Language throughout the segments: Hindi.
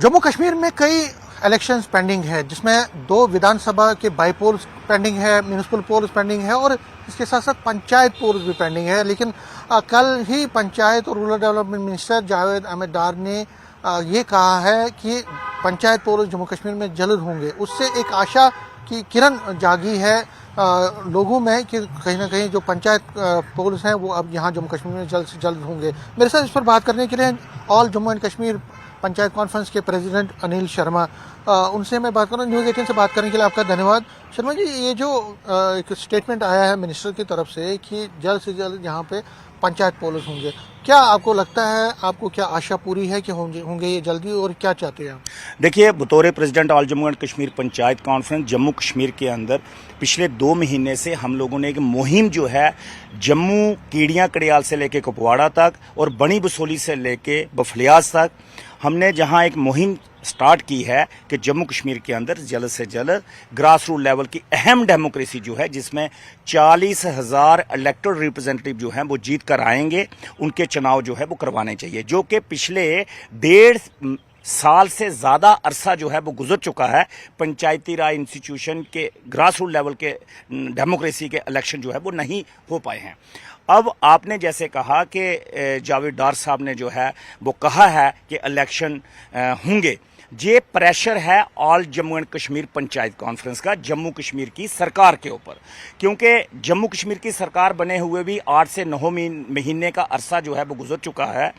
जम्मू कश्मीर में कई इलेक्शंस पेंडिंग है, जिसमें 2 विधानसभा के बाई पोल्स पेंडिंग है, म्यूनिसिपल पोल्स पेंडिंग है और इसके साथ साथ पंचायत पोल्स भी पेंडिंग है। लेकिन कल ही पंचायत और rural development minister Javed Ahmad Dar ने ये कहा है कि पंचायत पोल्स जम्मू कश्मीर में जल्द होंगे। उससे एक आशा की किरण जागी है लोगों में कि कहीं ना कहीं जो पंचायत पोल्स हैं वो अब यहाँ जम्मू कश्मीर में जल्द से जल्द होंगे। मेरे साथ इस पर बात करने के लिए all Jammu and Kashmir panchayat conference के प्रेसिडेंट अनिल शर्मा, उनसे मैं बात कर रहा हूँ। न्यूज़ 18 से बात करने के लिए आपका धन्यवाद। शर्मा जी, ये जो एक स्टेटमेंट आया है मिनिस्टर की तरफ से कि जल्द से जल्द यहाँ पे पंचायत पोल्स होंगे, क्या आपको लगता है, आपको क्या आशा पूरी है कि होंगे ये जल्दी, और क्या चाहते हैं आप? देखिए, बतौर president all Jammu and Kashmir panchayat conference Jammu Kashmir के अंदर पिछले 2 महीने से हम लोगों ने एक मुहिम जो है जम्मू कीड़ियाँ कड़ियाल से लेके कुपवाड़ा तक और बनी बसोली से लेके बफलियाज तक हमने जहां एक मुहिम स्टार्ट की है कि जम्मू कश्मीर के अंदर जल्द से जल्द ग्रास रूट लेवल की अहम डेमोक्रेसी जो है, जिसमें 40,000 इलेक्टेड रिप्रेजेंटेटिव जो हैं वो जीत कर आएंगे, उनके चुनाव जो है वो करवाने चाहिए, जो कि पिछले 1.5 साल से ज़्यादा अरसा जो है वो गुजर चुका है। पंचायती राज इंस्टीट्यूशन के ग्रास रूट लेवल के डेमोक्रेसी के इलेक्शन जो है वो नहीं हो पाए हैं। अब आपने जैसे कहा कि जावेद डार साहब ने जो है वो कहा है कि इलेक्शन होंगे, ये प्रेशर है all Jammu and Kashmir panchayat conference का जम्मू कश्मीर की सरकार के ऊपर, क्योंकि जम्मू कश्मीर की सरकार बने हुए भी 8 से 9 महीने का अरसा जो है वो गुजर चुका है,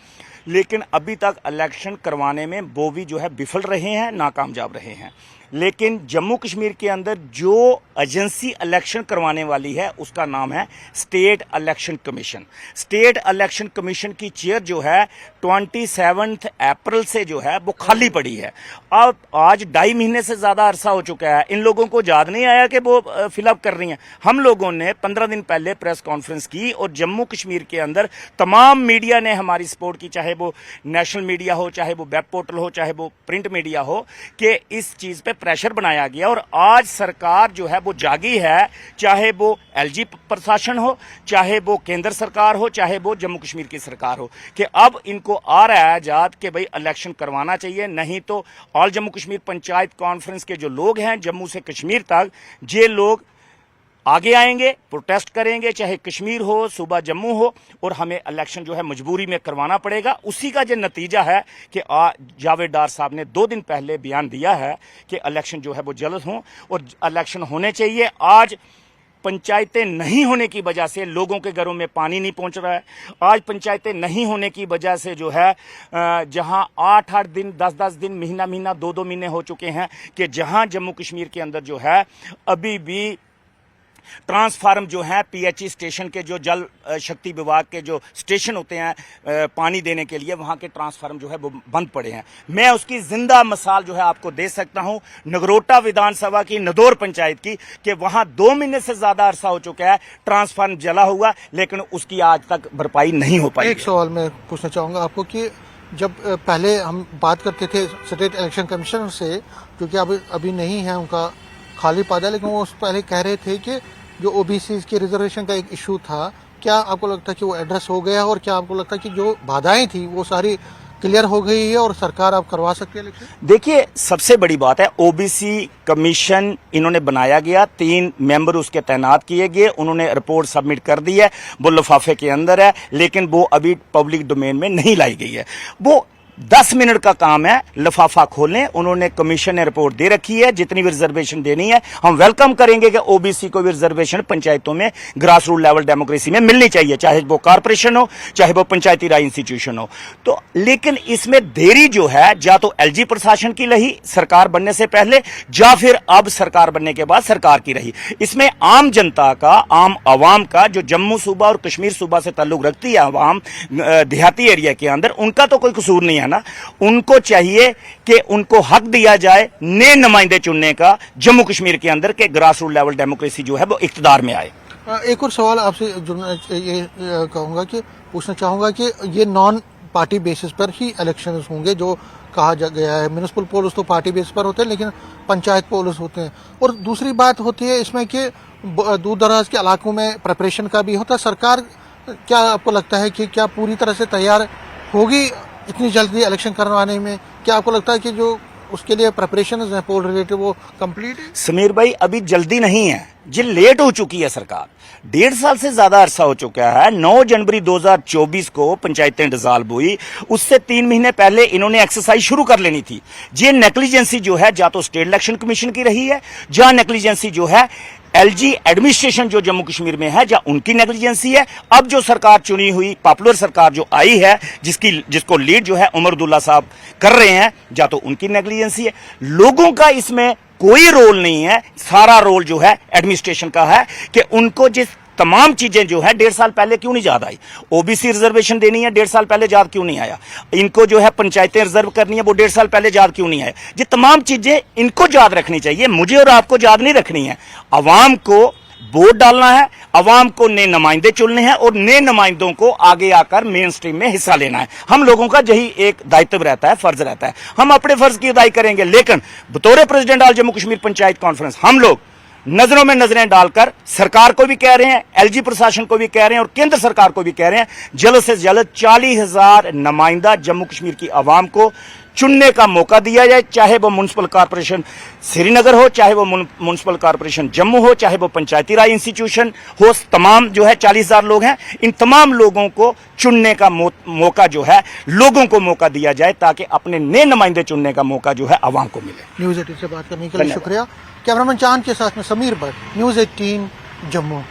लेकिन अभी तक इलेक्शन करवाने में वो भी जो है विफल रहे हैं, नाकामयाब रहे हैं। लेकिन जम्मू कश्मीर के अंदर जो एजेंसी इलेक्शन करवाने वाली है उसका नाम है state election commission. State election commission की चेयर जो है 27 अप्रैल से जो है वो खाली पड़ी है। अब आज 2.5 महीने से ज़्यादा अरसा हो चुका है, इन लोगों को याद नहीं आया कि वो फिलअप कर रही हैं। हम लोगों ने 15 दिन पहले प्रेस कॉन्फ्रेंस की और जम्मू कश्मीर के अंदर तमाम मीडिया ने हमारी सपोर्ट की, चाहे वो नेशनल मीडिया हो, चाहे वो वेब पोर्टल हो, चाहे वो प्रिंट मीडिया हो, कि इस चीज़ पे प्रेशर बनाया गया। और आज सरकार जो है वो जागी है, चाहे वो एलजी प्रशासन हो, चाहे वो केंद्र सरकार हो, चाहे वो जम्मू कश्मीर की सरकार हो, कि अब इनको आ रहा है याद कि भाई इलेक्शन करवाना चाहिए, नहीं तो ऑल जम्मू कश्मीर पंचायत कॉन्फ्रेंस के जो लोग हैं जम्मू से कश्मीर तक, ये लोग आगे आएंगे, प्रोटेस्ट करेंगे, चाहे कश्मीर हो, सूबा जम्मू हो, और हमें इलेक्शन जो है मजबूरी में करवाना पड़ेगा। उसी का जो नतीजा है कि जावेद डार साहब ने 2 दिन पहले बयान दिया है कि इलेक्शन जो है वो जल्द हों और इलेक्शन होने चाहिए। आज पंचायतें नहीं होने की वजह से लोगों के घरों में पानी नहीं पहुंच रहा है। आज पंचायतें नहीं होने की वजह से जो है जहां 8-8 दिन, 10-10 दिन, महीना 2-2 महीने हो चुके हैं कि जहां जम्मू कश्मीर के अंदर जो है अभी भी ट्रांसफार्म जो है पीएचई स्टेशन के, जो जल शक्ति विभाग के जो स्टेशन होते हैं पानी देने के लिए, वहां के ट्रांसफार्म जो है वो बंद पड़े हैं। मैं उसकी जिंदा मिसाल जो है आपको दे सकता हूं नगरोटा विधानसभा की नदौर पंचायत की, कि वहां 2 महीने से ज्यादा अरसा हो चुका है ट्रांसफार्म जला हुआ, लेकिन उसकी आज तक भरपाई नहीं हो पाई। एक सवाल मैं पूछना चाहूंगा आपको कि जब पहले हम बात करते थे स्टेट इलेक्शन कमीशन से, क्योंकि अभी नहीं है, उनका खाली पद है, लेकिन वो उस पहले कह रहे थे कि जो ओबीसी की रिजर्वेशन का एक इशू था, क्या आपको लगता है कि वो एड्रेस हो गया, और क्या आपको लगता है कि जो बाधाएं थी वो सारी क्लियर हो गई है और सरकार अब करवा सकती है इलेक्शन? देखिए, सबसे बड़ी बात है ओबीसी कमीशन इन्होंने बनाया गया, 3 मेंबर उसके तैनात किए गए, उन्होंने रिपोर्ट सबमिट कर दी है, वो लिफाफे के अंदर है, लेकिन वो अभी पब्लिक डोमेन में नहीं लाई गई है। वो 10 मिनट का काम है, लिफाफा खोलें, उन्होंने कमीशन ने रिपोर्ट दे रखी है, जितनी भी रिजर्वेशन देनी है हम वेलकम करेंगे कि ओबीसी को भी रिजर्वेशन पंचायतों में ग्रास रूट लेवल डेमोक्रेसी में मिलनी चाहिए, चाहे वो कारपोरेशन हो, चाहे वो पंचायती राज इंस्टीट्यूशन हो। तो लेकिन इसमें देरी जो है, या तो एलजी प्रशासन की रही सरकार बनने से पहले, या फिर अब सरकार बनने के बाद सरकार की रही। इसमें आम जनता का, आम आवाम का, जो जम्मू सूबा और कश्मीर सूबा से ताल्लुक रखती है आवाम देहाती एरिया के अंदर, उनका तो कोई कसूर नहीं है ना। उनको चाहिए कि उनको हक दिया जाए नए नुमाइंदे चुनने का जम्मू कश्मीर के अंदर, के ग्रास रूट लेवल डेमोक्रेसी जो है वो इख्तिदार में आए। एक और सवाल आपसे ये कहूंगा कि पूछना चाहूंगा कि ये नॉन पार्टी बेसिस पर ही इलेक्शंस होंगे, जो कहा गया है। म्यूनिसिपल पोल्स तो पार्टी बेसिस पर होते हैं, लेकिन पंचायत पोल्स होते हैं। और दूसरी बात होती है इसमें कि दूर दराज के इलाकों में प्रिपरेशन का भी होता है। सरकार, क्या आपको लगता है कि क्या पूरी तरह से तैयार होगी इतनी जल्दी इलेक्शन करवाने में, क्या आपको लगता है कि जो उसके लिए प्रिपरेशन है पोल रिलेटेड वो कंप्लीट है? समीर भाई अभी जल्दी नहीं है, ये लेट हो चुकी है सरकार। 1.5 साल से ज्यादा अरसा हो चुका है। 9 जनवरी 2024 को पंचायतें डिसॉल्व हुई, उससे 3 महीने पहले इन्होंने एक्सरसाइज शुरू कर लेनी थी। ये नेग्लिजेंसी जो है या तो स्टेट इलेक्शन कमीशन की रही है, या नेग्लिजेंसी जो है एलजी एडमिनिस्ट्रेशन जो जम्मू कश्मीर में है, या उनकी नेग्लिजेंसी है। अब जो सरकार चुनी हुई पॉपुलर सरकार जो आई है, जिसको लीड जो है उमर अब्दुल्ला साहब कर रहे हैं, या तो उनकी नेग्लिजेंसी है। लोगों का इसमें कोई रोल नहीं है, सारा रोल जो है एडमिनिस्ट्रेशन का है कि उनको जिस तमाम चीजें जो है 1.5 साल पहले क्यों नहीं याद आई। ओबीसी रिजर्वेशन देनी है, 1.5 साल पहले याद क्यों नहीं आया। इनको जो है पंचायतें रिजर्व करनी है, वो 1.5 साल पहले याद क्यों नहीं आया। ये तमाम चीजें इनको याद रखनी चाहिए, मुझे और आपको याद नहीं रखनी है। अवाम को वोट डालना है, अवाम को नए नुमाइंदे चुनने हैं और नए नुमाइंदों को आगे आकर मेन स्ट्रीम में हिस्सा लेना है। हम लोगों का यही एक दायित्व रहता है, फर्ज रहता है। हम अपने फर्ज की अदाई करेंगे, लेकिन बतौर president all Jammu Kashmir panchayat conference हम लोग नजरों में नजरें डालकर सरकार को भी कह रहे हैं, एलजी प्रशासन को भी कह रहे हैं और केंद्र सरकार को भी कह रहे हैं, जल्द से जल्द 40,000 नुमाइंदा जम्मू कश्मीर की आवाम को चुनने का मौका दिया जाए। चाहे वो म्युनिसिपल कॉर्पोरेशन श्रीनगर हो, चाहे वो म्युनिसिपल कॉर्पोरेशन जम्मू हो, चाहे वो पंचायती राज इंस्टीट्यूशन हो, तमाम जो है 40,000 लोग हैं, इन तमाम लोगों को चुनने का मौका जो है लोगों को मौका दिया जाए, ताकि अपने नए नुमाइंदे चुनने का मौका जो है आवाम को मिले। न्यूज़ 18 से बात करने के लिए शुक्रिया। कैमरामैन चांद के साथ में समीर भट्ट, न्यूज़ 18 जम्मू।